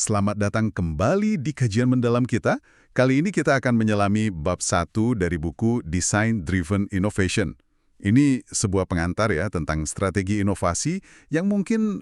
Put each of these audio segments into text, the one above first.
Selamat datang kembali di kajian mendalam kita. Kali ini kita akan menyelami bab 1 dari buku Design Driven Innovation. Ini sebuah pengantar ya tentang strategi inovasi yang mungkin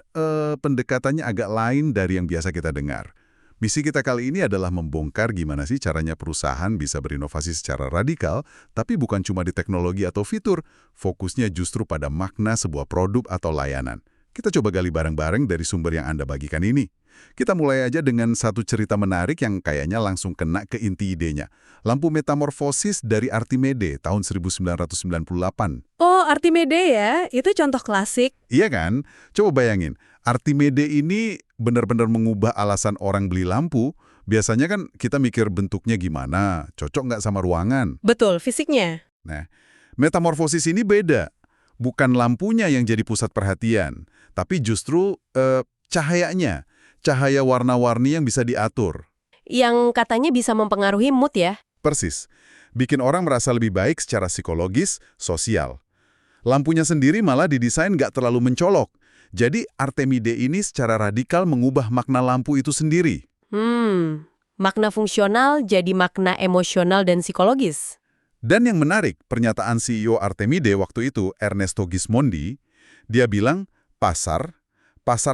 pendekatannya agak lain dari yang biasa kita dengar. Misi kita kali ini adalah membongkar gimana sih caranya perusahaan bisa berinovasi secara radikal, tapi bukan cuma di teknologi atau fitur, fokusnya justru pada makna sebuah produk atau layanan. Kita coba gali bareng-bareng dari sumber yang Anda bagikan ini. Kita mulai aja dengan satu cerita menarik yang kayaknya langsung kena ke inti idenya. Lampu metamorfosis dari Artimede tahun 1998. Oh, Artimede ya? Itu contoh klasik. Iya kan? Coba bayangin, Artimede ini benar-benar mengubah alasan orang beli lampu. Biasanya kan kita mikir bentuknya gimana, cocok nggak sama ruangan. Betul, fisiknya. Nah, metamorfosis ini beda. Bukan lampunya yang jadi pusat perhatian, tapi justru cahayanya. Cahaya warna-warni yang bisa diatur. Yang katanya bisa mempengaruhi mood ya? Persis. Bikin orang merasa lebih baik secara psikologis, sosial. Lampunya sendiri malah didesain nggak terlalu mencolok. Jadi Artemide ini secara radikal mengubah makna lampu itu sendiri. Makna fungsional jadi makna emosional dan psikologis. Dan yang menarik, pernyataan CEO Artemide waktu itu, Ernesto Gismondi, dia bilang, pasar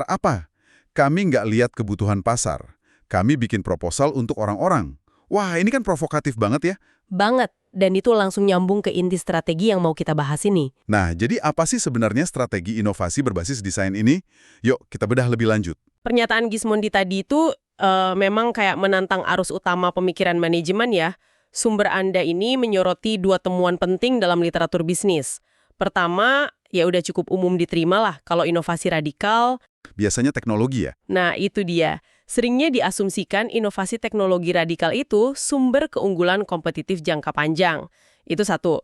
apa? Kami nggak lihat kebutuhan pasar. Kami bikin proposal untuk orang-orang. Wah, ini kan provokatif banget ya. Banget, dan itu langsung nyambung ke inti strategi yang mau kita bahas ini. Nah, jadi apa sih sebenarnya strategi inovasi berbasis desain ini? Yuk, kita bedah lebih lanjut. Pernyataan Gismondi tadi itu memang kayak menantang arus utama pemikiran manajemen ya. Sumber Anda ini menyoroti dua temuan penting dalam literatur bisnis. Pertama, ya udah cukup umum diterima lah kalau inovasi radikal. Biasanya teknologi ya? Nah, itu dia. Seringnya diasumsikan inovasi teknologi radikal itu sumber keunggulan kompetitif jangka panjang. Itu satu.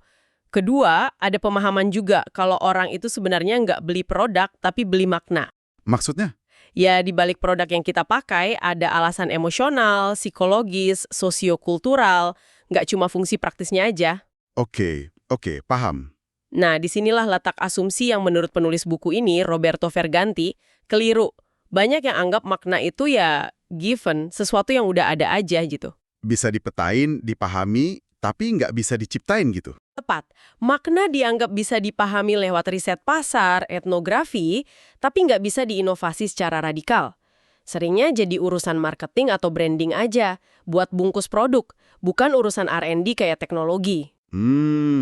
Kedua, ada pemahaman juga kalau orang itu sebenarnya nggak beli produk, tapi beli makna. Maksudnya? Ya, di balik produk yang kita pakai ada alasan emosional, psikologis, sosiokultural, nggak cuma fungsi praktisnya aja. Oke, paham. Nah, disinilah letak asumsi yang menurut penulis buku ini, Roberto Verganti, keliru. Banyak yang anggap makna itu ya given, sesuatu yang udah ada aja gitu. Bisa dipetain, dipahami, tapi nggak bisa diciptain gitu. Tepat. Makna dianggap bisa dipahami lewat riset pasar, etnografi, tapi nggak bisa diinovasi secara radikal. Seringnya jadi urusan marketing atau branding aja, buat bungkus produk, bukan urusan R&D kayak teknologi.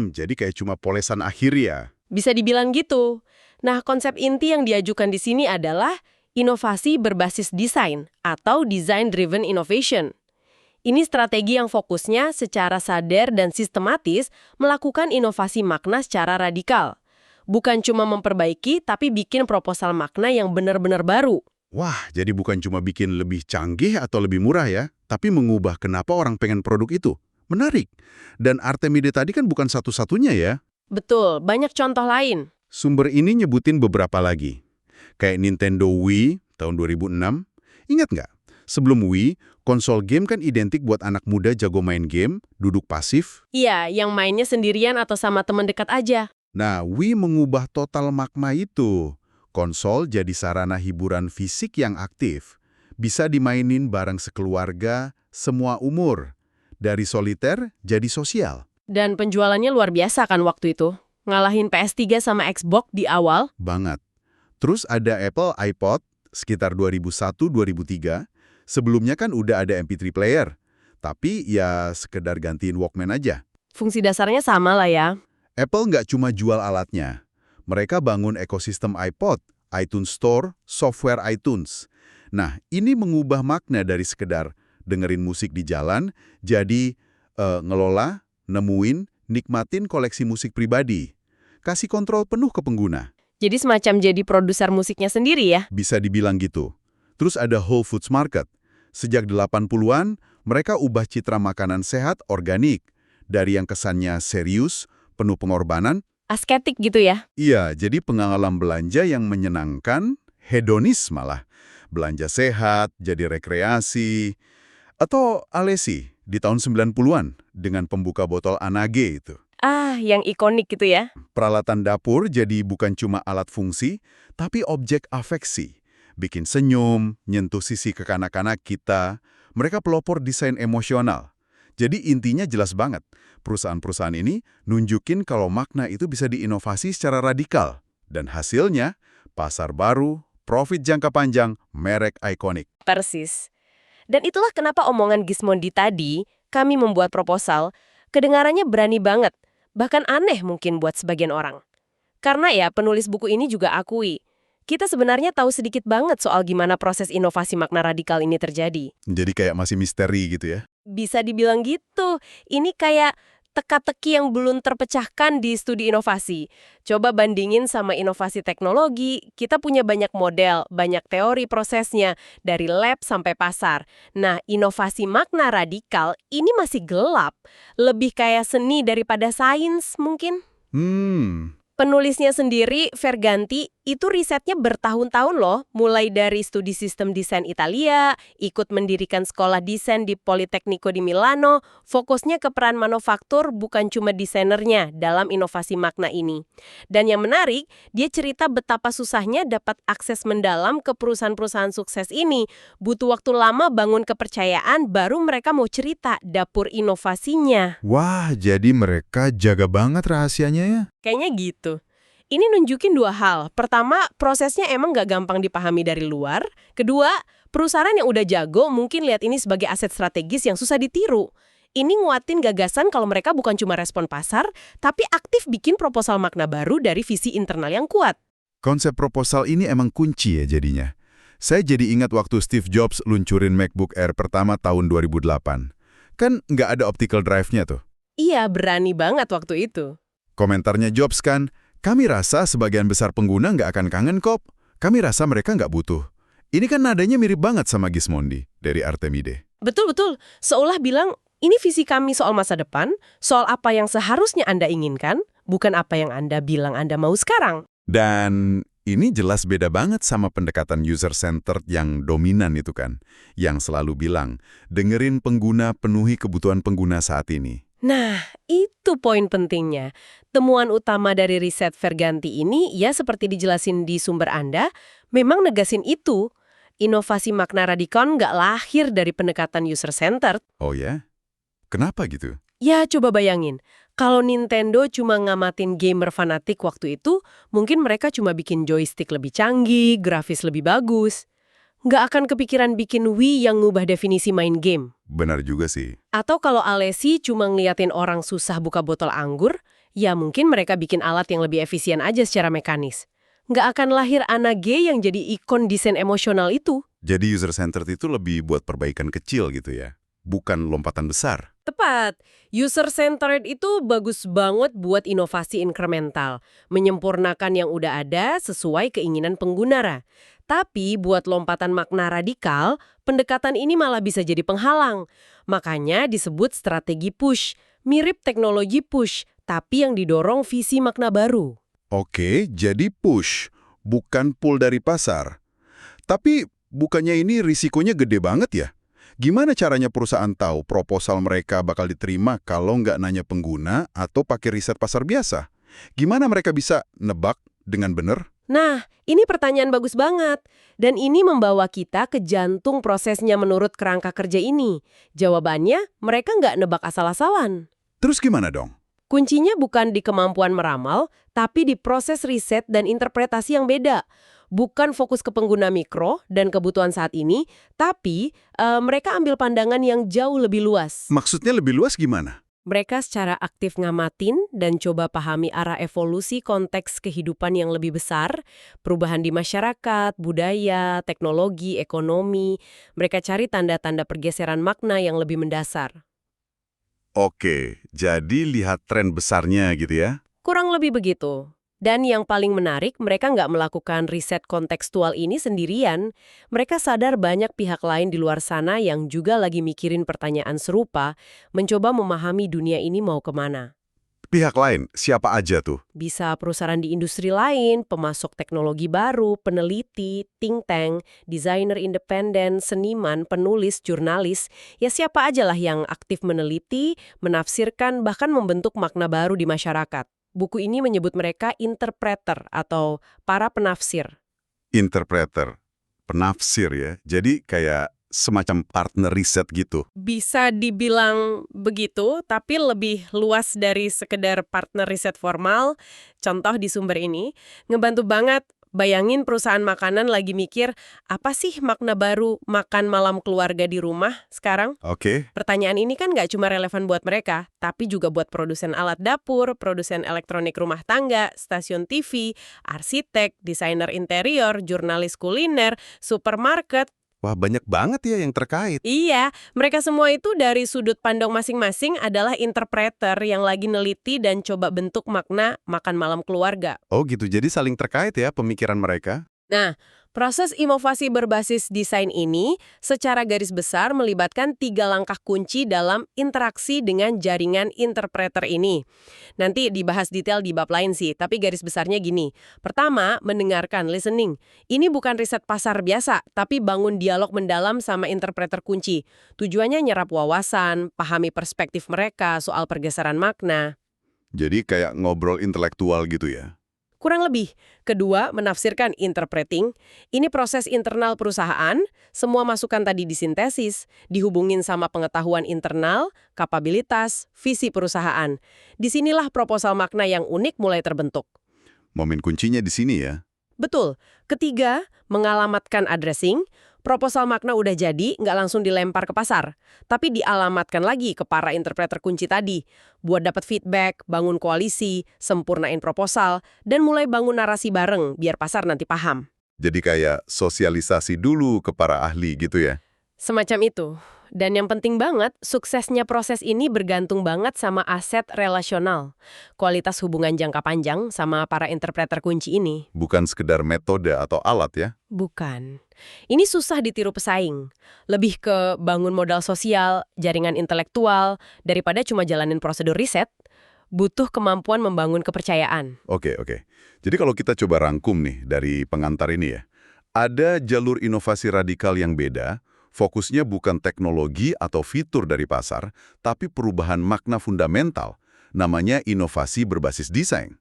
Jadi kayak cuma polesan akhir ya? Bisa dibilang gitu. Nah, konsep inti yang diajukan di sini adalah inovasi berbasis desain atau design-driven innovation. Ini strategi yang fokusnya secara sadar dan sistematis melakukan inovasi makna secara radikal. Bukan cuma memperbaiki, tapi bikin proposal makna yang benar-benar baru. Wah, jadi bukan cuma bikin lebih canggih atau lebih murah ya, tapi mengubah kenapa orang pengen produk itu. Menarik. Dan Artemide tadi kan bukan satu-satunya ya. Betul, banyak contoh lain. Sumber ini nyebutin beberapa lagi. Kayak Nintendo Wii tahun 2006. Ingat nggak? Sebelum Wii, konsol game kan identik buat anak muda jago main game, duduk pasif. Iya, yang mainnya sendirian atau sama teman dekat aja. Nah, Wii mengubah total makna itu. Konsol jadi sarana hiburan fisik yang aktif. Bisa dimainin bareng sekeluarga, semua umur. Dari soliter jadi sosial. Dan penjualannya luar biasa kan waktu itu. Ngalahin PS3 sama Xbox di awal. Banget. Terus ada Apple iPod sekitar 2001-2003. Sebelumnya kan udah ada MP3 player. Tapi ya sekedar gantiin Walkman aja. Fungsi dasarnya sama lah ya. Apple nggak cuma jual alatnya. Mereka bangun ekosistem iPod, iTunes Store, software iTunes. Nah, ini mengubah makna dari sekedar dengerin musik di jalan, jadi ngelola, nemuin, nikmatin koleksi musik pribadi. Kasih kontrol penuh ke pengguna. Jadi semacam jadi produser musiknya sendiri ya? Bisa dibilang gitu. Terus ada Whole Foods Market. Sejak 80-an, mereka ubah citra makanan sehat organik. Dari yang kesannya serius, penuh pengorbanan. Asketik gitu ya? Iya, jadi pengalaman belanja yang menyenangkan, hedonis malah. Belanja sehat, jadi rekreasi. Atau Alessi di tahun 90-an dengan pembuka botol Anage itu. Ah, yang ikonik gitu ya? Peralatan dapur jadi bukan cuma alat fungsi, tapi objek afeksi. bikin senyum, nyentuh sisi kekanak-kanak kita. Mereka pelopor desain emosional. Jadi intinya jelas banget, perusahaan-perusahaan ini nunjukin kalau makna itu bisa diinovasi secara radikal. Dan hasilnya, pasar baru, profit jangka panjang, merek ikonik. Persis. Dan itulah kenapa omongan Gismondi tadi, kami membuat proposal, kedengarannya berani banget, bahkan aneh mungkin buat sebagian orang. Karena ya, penulis buku ini juga akui, kita sebenarnya tahu sedikit banget soal gimana proses inovasi makna radikal ini terjadi. Jadi kayak masih misteri gitu ya. Bisa dibilang gitu. Ini kayak teka-teki yang belum terpecahkan di studi inovasi. Coba bandingin sama inovasi teknologi, kita punya banyak model, banyak teori prosesnya, dari lab sampai pasar. Nah, inovasi makna radikal ini masih gelap, lebih kayak seni daripada sains mungkin. Penulisnya sendiri, Verganti, itu risetnya bertahun-tahun loh, mulai dari studi sistem desain Italia, ikut mendirikan sekolah desain di Politecnico di Milano, fokusnya ke peran manufaktur bukan cuma desainernya dalam inovasi makna ini. Dan yang menarik, dia cerita betapa susahnya dapat akses mendalam ke perusahaan-perusahaan sukses ini. Butuh waktu lama bangun kepercayaan, baru mereka mau cerita dapur inovasinya. Wah, jadi mereka jaga banget rahasianya ya? Kayaknya gitu. Ini nunjukin dua hal. Pertama, prosesnya emang gak gampang dipahami dari luar. Kedua, perusahaan yang udah jago mungkin lihat ini sebagai aset strategis yang susah ditiru. Ini nguatin gagasan kalau mereka bukan cuma respon pasar, tapi aktif bikin proposal makna baru dari visi internal yang kuat. Konsep proposal ini emang kunci ya jadinya. Saya jadi ingat waktu Steve Jobs luncurin MacBook Air pertama tahun 2008. Kan nggak ada optical drive-nya tuh. Iya, berani banget waktu itu. Komentarnya Jobs kan, kami rasa sebagian besar pengguna nggak akan kangen kok. Kami rasa mereka nggak butuh. Ini kan nadanya mirip banget sama Gismondi dari Artemide. Betul-betul. Seolah bilang, ini visi kami soal masa depan, soal apa yang seharusnya Anda inginkan, bukan apa yang Anda bilang Anda mau sekarang. Dan ini jelas beda banget sama pendekatan user-centered yang dominan itu kan. Yang selalu bilang, dengerin pengguna, penuhi kebutuhan pengguna saat ini. Nah, itu poin pentingnya. Temuan utama dari riset Verganti ini, ya seperti dijelasin di sumber Anda, memang negasin itu. Inovasi makna radikal nggak lahir dari pendekatan user-centered. Oh ya? Kenapa gitu? Ya, coba bayangin. Kalau Nintendo cuma ngamatin gamer fanatik waktu itu, mungkin mereka cuma bikin joystick lebih canggih, grafis lebih bagus. Nggak akan kepikiran bikin Wii yang ngubah definisi main game. Benar juga sih. Atau kalau Alessi cuma ngeliatin orang susah buka botol anggur, ya mungkin mereka bikin alat yang lebih efisien aja secara mekanis. Nggak akan lahir Anna G yang jadi ikon desain emosional itu. Jadi user-centered itu lebih buat perbaikan kecil gitu ya? Bukan lompatan besar. Tepat. User-centered itu bagus banget buat inovasi inkremental. Menyempurnakan yang udah ada sesuai keinginan pengguna. Tapi buat lompatan makna radikal, pendekatan ini malah bisa jadi penghalang. Makanya disebut strategi push. Mirip teknologi push, tapi yang didorong visi makna baru. Oke, jadi push, bukan pull dari pasar. Tapi bukannya ini risikonya gede banget ya? Gimana caranya perusahaan tahu proposal mereka bakal diterima kalau nggak nanya pengguna atau pakai riset pasar biasa? Gimana mereka bisa nebak dengan benar? Nah, ini pertanyaan bagus banget. Dan ini membawa kita ke jantung prosesnya menurut kerangka kerja ini. Jawabannya, mereka nggak nebak asal-asalan. Terus gimana dong? Kuncinya bukan di kemampuan meramal, tapi di proses riset dan interpretasi yang beda. Bukan fokus ke pengguna mikro dan kebutuhan saat ini, tapi mereka ambil pandangan yang jauh lebih luas. Maksudnya lebih luas gimana? Mereka secara aktif ngamatin dan coba pahami arah evolusi konteks kehidupan yang lebih besar, perubahan di masyarakat, budaya, teknologi, ekonomi. Mereka cari tanda-tanda pergeseran makna yang lebih mendasar. Oke, jadi lihat tren besarnya gitu ya? Kurang lebih begitu. Dan yang paling menarik, mereka nggak melakukan riset kontekstual ini sendirian. Mereka sadar banyak pihak lain di luar sana yang juga lagi mikirin pertanyaan serupa, mencoba memahami dunia ini mau kemana. Pihak lain, siapa aja tuh? Bisa perusahaan di industri lain, pemasok teknologi baru, peneliti, think tank, desainer independen, seniman, penulis, jurnalis, ya siapa aja lah yang aktif meneliti, menafsirkan, bahkan membentuk makna baru di masyarakat. Buku ini menyebut mereka interpreter atau para penafsir. Interpreter. Penafsir ya. Jadi kayak semacam partner riset gitu. Bisa dibilang begitu, tapi lebih luas dari sekedar partner riset formal. Contoh di sumber ini, ngebantu banget. Bayangin perusahaan makanan lagi mikir, apa sih makna baru makan malam keluarga di rumah sekarang? Oke. Pertanyaan ini kan nggak cuma relevan buat mereka, tapi juga buat produsen alat dapur, produsen elektronik rumah tangga, stasiun TV, arsitek, desainer interior, jurnalis kuliner, supermarket. Wah, banyak banget ya yang terkait. Iya, mereka semua itu dari sudut pandang masing-masing adalah interpreter yang lagi neliti dan coba bentuk makna makan malam keluarga. Oh gitu, jadi saling terkait ya pemikiran mereka. Nah, proses inovasi berbasis desain ini secara garis besar melibatkan 3 langkah kunci dalam interaksi dengan jaringan interpreter ini. Nanti dibahas detail di bab lain sih, tapi garis besarnya gini. Pertama, mendengarkan, listening. Ini bukan riset pasar biasa, tapi bangun dialog mendalam sama interpreter kunci. Tujuannya nyerap wawasan, pahami perspektif mereka soal pergeseran makna. Jadi kayak ngobrol intelektual gitu ya. Kurang lebih. Kedua, menafsirkan interpreting. Ini proses internal perusahaan, semua masukan tadi disintesis, dihubungin sama pengetahuan internal, kapabilitas, visi perusahaan. Disinilah proposal makna yang unik mulai terbentuk. Momen kuncinya di sini ya. Betul. Ketiga, mengalamatkan addressing. Proposal makna udah jadi, nggak langsung dilempar ke pasar. Tapi dialamatkan lagi ke para interpreter kunci tadi. Buat dapat feedback, bangun koalisi, sempurnain proposal, dan mulai bangun narasi bareng biar pasar nanti paham. Jadi kayak sosialisasi dulu ke para ahli gitu ya. Semacam itu. Dan yang penting banget, suksesnya proses ini bergantung banget sama aset relasional. Kualitas hubungan jangka panjang sama para interpreter kunci ini. Bukan sekedar metode atau alat ya. Bukan. Ini susah ditiru pesaing. Lebih ke bangun modal sosial, jaringan intelektual, daripada cuma jalanin prosedur riset, butuh kemampuan membangun kepercayaan. Oke. Jadi kalau kita coba rangkum nih dari pengantar ini ya. Ada jalur inovasi radikal yang beda, fokusnya bukan teknologi atau fitur dari pasar, tapi perubahan makna fundamental. Namanya inovasi berbasis desain.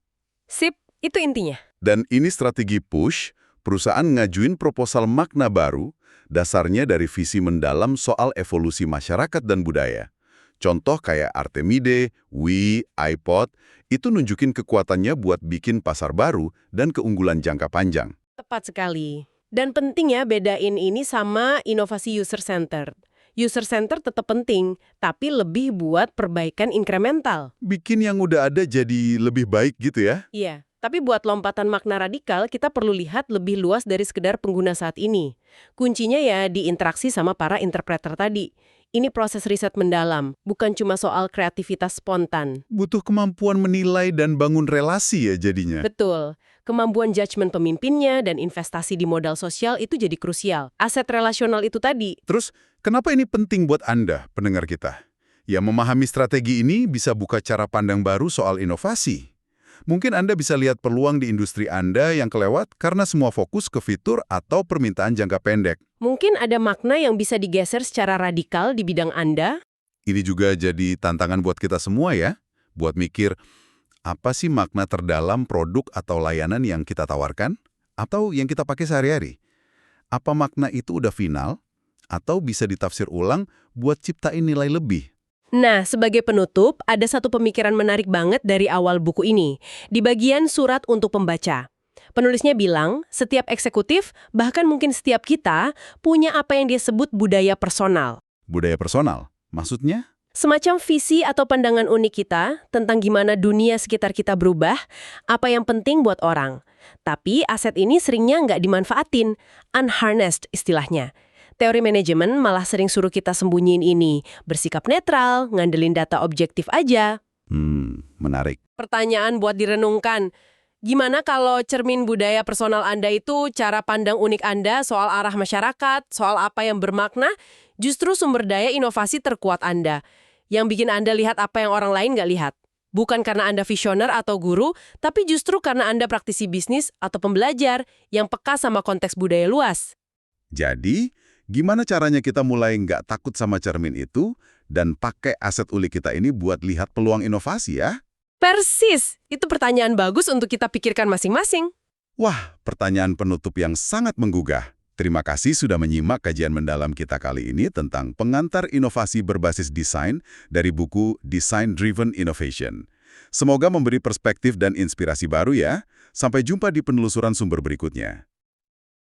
Sip, itu intinya. Dan ini strategi push, perusahaan ngajuin proposal makna baru, dasarnya dari visi mendalam soal evolusi masyarakat dan budaya. Contoh kayak Artemide, Wii, iPod, itu nunjukin kekuatannya buat bikin pasar baru dan keunggulan jangka panjang. Tepat sekali. Dan penting ya bedain ini sama inovasi user-centered. User-centered tetap penting, tapi lebih buat perbaikan incremental. Bikin yang udah ada jadi lebih baik gitu ya? Iya, tapi buat lompatan makna radikal, kita perlu lihat lebih luas dari sekedar pengguna saat ini. Kuncinya ya di interaksi sama para interpreter tadi. Ini proses riset mendalam, bukan cuma soal kreativitas spontan. Butuh kemampuan menilai dan bangun relasi ya jadinya. Betul. Kemampuan judgement pemimpinnya dan investasi di modal sosial itu jadi krusial. Aset relasional itu tadi. Terus, kenapa ini penting buat Anda, pendengar kita? Ya, memahami strategi ini bisa buka cara pandang baru soal inovasi. Mungkin Anda bisa lihat peluang di industri Anda yang kelewat karena semua fokus ke fitur atau permintaan jangka pendek. Mungkin ada makna yang bisa digeser secara radikal di bidang Anda. Ini juga jadi tantangan buat kita semua ya, buat mikir, apa sih makna terdalam produk atau layanan yang kita tawarkan? Atau yang kita pakai sehari-hari? Apa makna itu udah final? Atau bisa ditafsir ulang buat ciptain nilai lebih? Nah, sebagai penutup, ada satu pemikiran menarik banget dari awal buku ini, di bagian surat untuk pembaca. Penulisnya bilang, setiap eksekutif, bahkan mungkin setiap kita, punya apa yang dia sebut budaya personal. Budaya personal? Maksudnya? Semacam visi atau pandangan unik kita tentang gimana dunia sekitar kita berubah, apa yang penting buat orang. Tapi aset ini seringnya nggak dimanfaatin, unharnessed istilahnya. Teori manajemen malah sering suruh kita sembunyiin ini, bersikap netral, ngandelin data objektif aja. Menarik. Pertanyaan buat direnungkan, gimana kalau cermin budaya personal Anda itu cara pandang unik Anda soal arah masyarakat, soal apa yang bermakna, justru sumber daya inovasi terkuat Anda, yang bikin Anda lihat apa yang orang lain nggak lihat. Bukan karena Anda visioner atau guru, tapi justru karena Anda praktisi bisnis atau pembelajar yang peka sama konteks budaya luas. Jadi, gimana caranya kita mulai nggak takut sama cermin itu dan pakai aset ulik kita ini buat lihat peluang inovasi ya? Persis, itu pertanyaan bagus untuk kita pikirkan masing-masing. Wah, pertanyaan penutup yang sangat menggugah. Terima kasih sudah menyimak kajian mendalam kita kali ini tentang pengantar inovasi berbasis desain dari buku Design Driven Innovation. Semoga memberi perspektif dan inspirasi baru ya. Sampai jumpa di penelusuran sumber berikutnya.